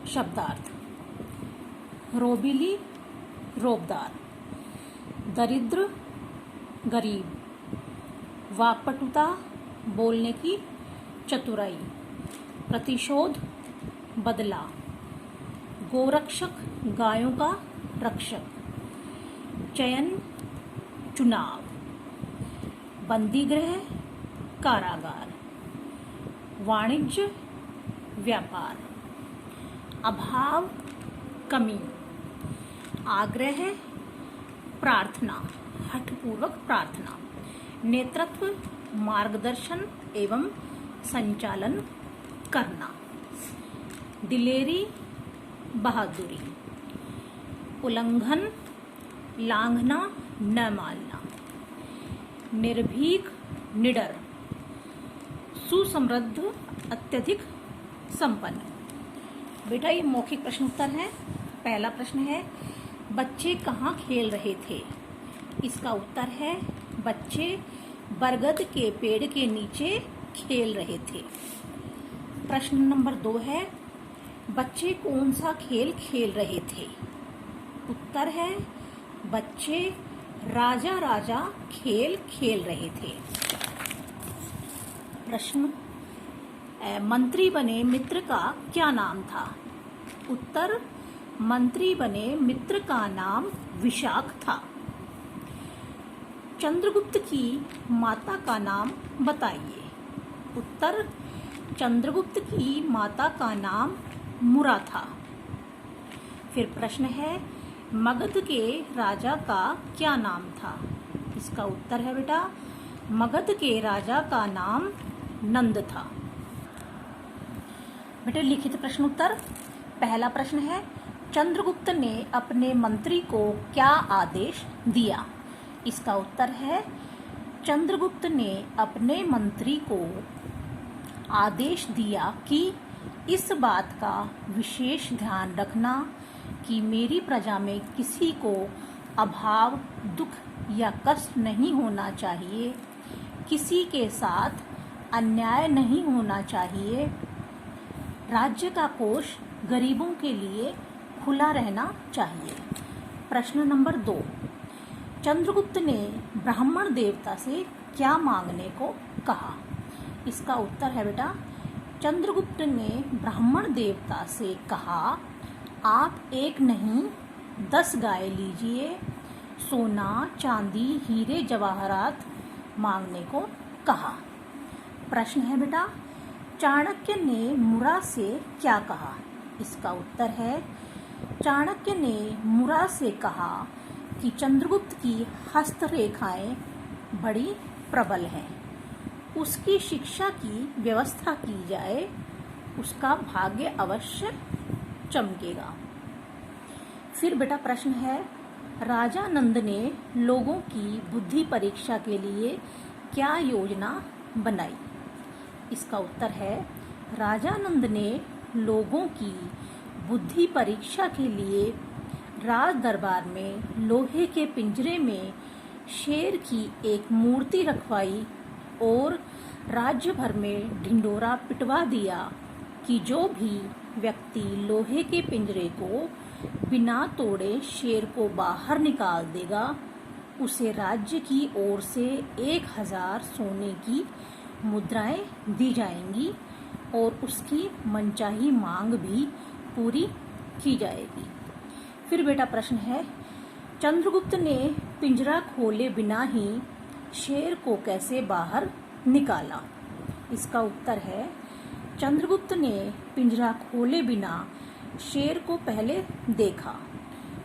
शब्दार्थ। रोबीली रोबदार, दरिद्र गरीब, वाक्पटुता बोलने की चतुराई, प्रतिशोध बदला, गोरक्षक गायों का रक्षक, चयन चुनाव, बंदीगृह कारागार, वाणिज्य व्यापार, अभाव कमी, आग्रह प्रार्थना हठपूर्वक प्रार्थना, नेतृत्व मार्गदर्शन एवं संचालन करना, दिलेरी बहादुरी, उल्लंघन लांघना न मानना, निर्भीक निडर, सुसमृद्ध अत्यधिक संपन्न। बेटा ये मौखिक प्रश्न उत्तर है। पहला प्रश्न है बच्चे कहाँ खेल रहे थे। इसका उत्तर है बच्चे बरगद के पेड़ के नीचे खेल रहे थे। प्रश्न नंबर 2 है बच्चे कौन सा खेल खेल रहे थे। उत्तर है बच्चे राजा राजा खेल खेल रहे थे। प्रश्न मंत्री बने मित्र का क्या नाम था। उत्तर मंत्री बने मित्र का नाम विशाख था। चंद्रगुप्त की माता का नाम बताइए। उत्तर चंद्रगुप्त की माता का नाम मुरा था। फिर प्रश्न है मगध के राजा का क्या नाम था। इसका उत्तर है बेटा मगध के राजा का नाम नंद था। बेटा लिखित प्रश्न उत्तर। पहला प्रश्न है चंद्रगुप्त ने अपने मंत्री को क्या आदेश दिया। इसका उत्तर है चंद्रगुप्त ने अपने मंत्री को आदेश दिया कि इस बात का विशेष ध्यान रखना कि मेरी प्रजा में किसी को अभाव दुख या कष्ट नहीं होना चाहिए, किसी के साथ अन्याय नहीं होना चाहिए, राज्य का कोष गरीबों के लिए खुला रहना चाहिए। प्रश्न नंबर 2 चंद्रगुप्त ने ब्राह्मण देवता से क्या मांगने को कहा। इसका उत्तर है बेटा चंद्रगुप्त ने ब्राह्मण देवता से कहा आप एक नहीं 10 गाय लीजिए, सोना चांदी हीरे जवाहरात मांगने को कहा। प्रश्न है बेटा चाणक्य ने मुरा से क्या कहा। इसका उत्तर है चाणक्य ने मुरा से कहा कि चंद्रगुप्त की हस्तरेखाएं बड़ी प्रबल हैं, उसकी शिक्षा की व्यवस्था की जाए, उसका भाग्य अवश्य चमकेगा। फिर बेटा प्रश्न है राजा नंद ने लोगों की बुद्धि परीक्षा के लिए क्या योजना बनाई। इसका उत्तर है राजा नंद ने लोगों की बुद्धि परीक्षा के लिए राज दरबार में लोहे के पिंजरे में शेर की एक मूर्ति रखवाई और राज्य भर में ढिंडोरा पिटवा दिया कि जो भी व्यक्ति लोहे के पिंजरे को बिना तोड़े शेर को बाहर निकाल देगा उसे राज्य की ओर से 1000 सोने की मुद्राएं दी जाएंगी और उसकी मनचाही मांग भी पूरी की जाएगी। फिर बेटा प्रश्न है चंद्रगुप्त ने पिंजरा खोले बिना ही शेर को कैसे बाहर निकाला। इसका उत्तर है चंद्रगुप्त ने पिंजरा खोले बिना शेर को पहले देखा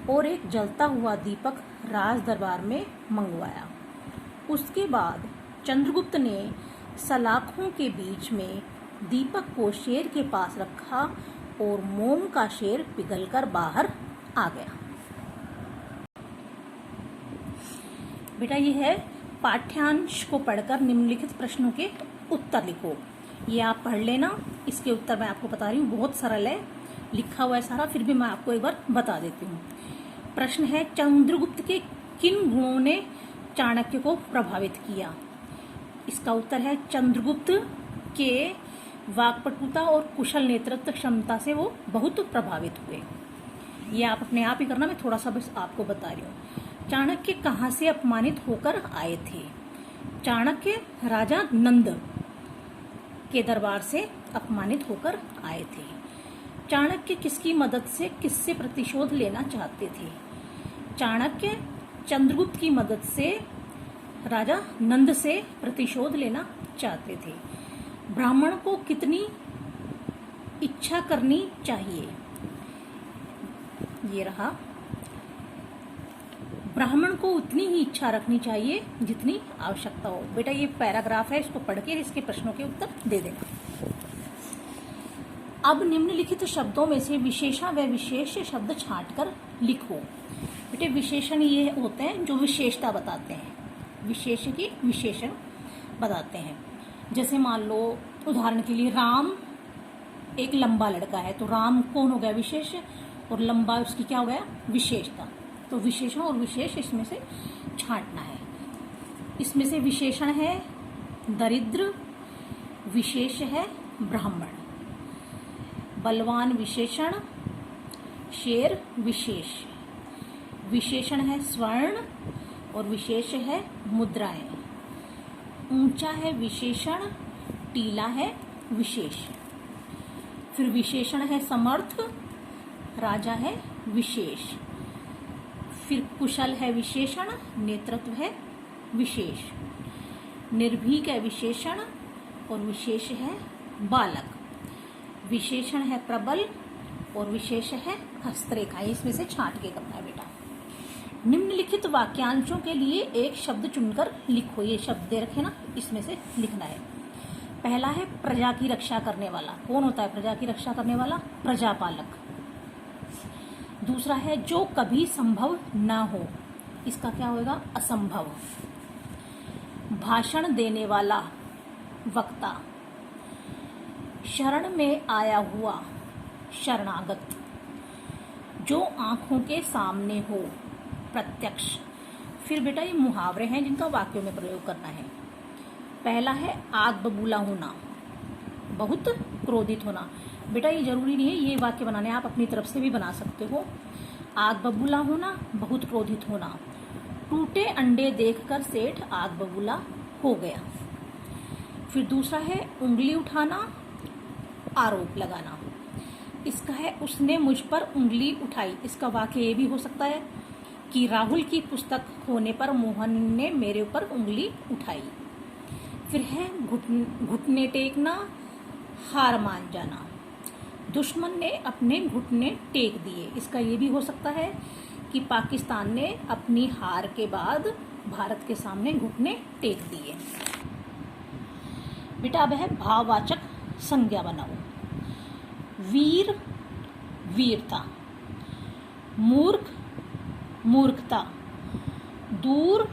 और एक जलता हुआ दीपक राज दरबार में मंगवाया। उसके बाद चंद्रगुप्त ने सलाखों के बीच में दीपक को शेर के पास रखा और मोम का शेर पिघलकर बाहर आ गया। बेटा ये है पाठ्यांश को पढ़कर निम्नलिखित प्रश्नों के उत्तर लिखो। ये आप पढ़ लेना, इसके उत्तर मैं आपको बता रही हूँ, बहुत सरल है, लिखा हुआ है सारा, फिर भी मैं आपको एक बार बता देती हूँ। प्रश्न है चंद्रगुप्त के किन गुणों ने चाणक्य को प्रभावित किया। इसका उत्तर है चंद्रगुप्त के वाक्पटुता और कुशल नेतृत्व क्षमता से वो बहुत प्रभावित हुए। ये आप अपने आप ही करना, मैं थोड़ा सा बस आपको बता रही हूँ। चाणक्य कहाँ से अपमानित होकर आए थे? चाणक्य राजा नंद के दरबार से अपमानित होकर आए थे। चाणक्य किसकी मदद से किससे प्रतिशोध लेना चाहते थे? चाणक्य चंद्रगुप्त की मदद से राजा नंद से प्रतिशोध लेना चाहते थे। ब्राह्मण को कितनी इच्छा करनी चाहिए? ये रहा, ब्राह्मण को उतनी ही इच्छा रखनी चाहिए जितनी आवश्यकता हो। बेटा ये पैराग्राफ है, इसको पढ़ के इसके प्रश्नों के उत्तर दे देना। अब निम्नलिखित शब्दों में से विशेषण व विशेष शब्द छांटकर लिखो। बेटे विशेषण ये होते हैं जो विशेषता बताते हैं, विशेष की विशेषण बताते हैं। जैसे मान लो उदाहरण के लिए राम एक लंबा लड़का है, तो राम कौन हो गया? विशेष, और लंबा उसकी क्या हो गया? विशेषता। तो विशेषण और विशेष इसमें से छांटना है। इसमें से विशेषण है दरिद्र, विशेष है ब्राह्मण। बलवान विशेषण, शेर विशेष। विशेषण है स्वर्ण और विशेष है मुद्राएं। ऊंचा है विशेषण, टीला है विशेष। फिर विशेषण है समर्थ, राजा है विशेष। फिर कुशल है विशेषण, नेतृत्व है विशेष। निर्भीक है विशेषण और विशेष है बालक। विशेषण है प्रबल और विशेष है हस्तरेखा। इसमें से छांट के करना है बेटा। निम्नलिखित वाक्यांशों के लिए एक शब्द चुनकर लिखो। ये शब्द दे रखे ना, इसमें से लिखना है। पहला है प्रजा की रक्षा करने वाला। कौन होता है प्रजा की रक्षा करने वाला? प्रजापालक। दूसरा है जो कभी संभव ना हो, इसका क्या होगा? असंभव। भाषण देने वाला, वक्ता। शरण में आया हुआ, शरणागत। जो आंखों के सामने हो, प्रत्यक्ष। फिर बेटा ये मुहावरे हैं जिनका वाक्यों में प्रयोग करना है। पहला है आग बबूला होना, बहुत क्रोधित होना। बेटा ये जरूरी नहीं है ये वाक्य बनाने, आप अपनी तरफ से भी बना सकते हो। आग बबूला होना, बहुत क्रोधित होना। टूटे अंडे देखकर सेठ आग बबूला हो गया। फिर दूसरा है उंगली उठाना, आरोप लगाना। इसका है उसने मुझ पर उंगली उठाई। इसका वाक्य ये भी हो सकता है कि राहुल की पुस्तक खोने पर मोहन ने मेरे ऊपर उंगली उठाई। फिर है घुटने टेकना, हार मान जाना। दुश्मन ने अपने घुटने टेक दिए। इसका ये भी हो सकता है कि पाकिस्तान ने अपनी हार के बाद भारत के सामने घुटने टेक दिए। बेटा अब है भाववाचक संज्ञा बनाओ। वीर, वीरता। मूर्ख, मूर्खता। दूर,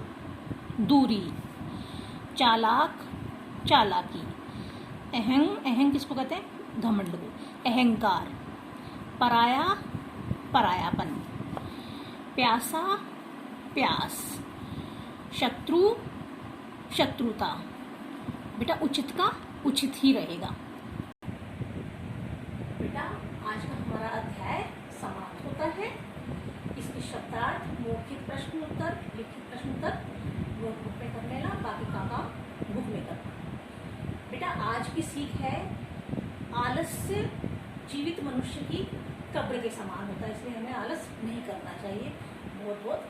दूरी। चालाक, चालाकी। अहंग, अहंग किसको कहते हैं? घमंड को, अहंकार। पराया, परायापन। प्यासा, प्यास। शत्रु, शत्रुता। बेटा उचित का उचित ही रहेगा। बेटा आज का हमारा अध्याय समाप्त होता है। इसके शब्दार्थ, मौखिक प्रश्न उत्तर, लिखित प्रश्न उत्तर नोटबुक में कर लेना, बाकी का काम बुक में करना। बेटा आज की सीख है आलस्य जीवित मनुष्य की कब्र के समान होता है, इसलिए हमें आलस नहीं करना चाहिए। बहुत बहुत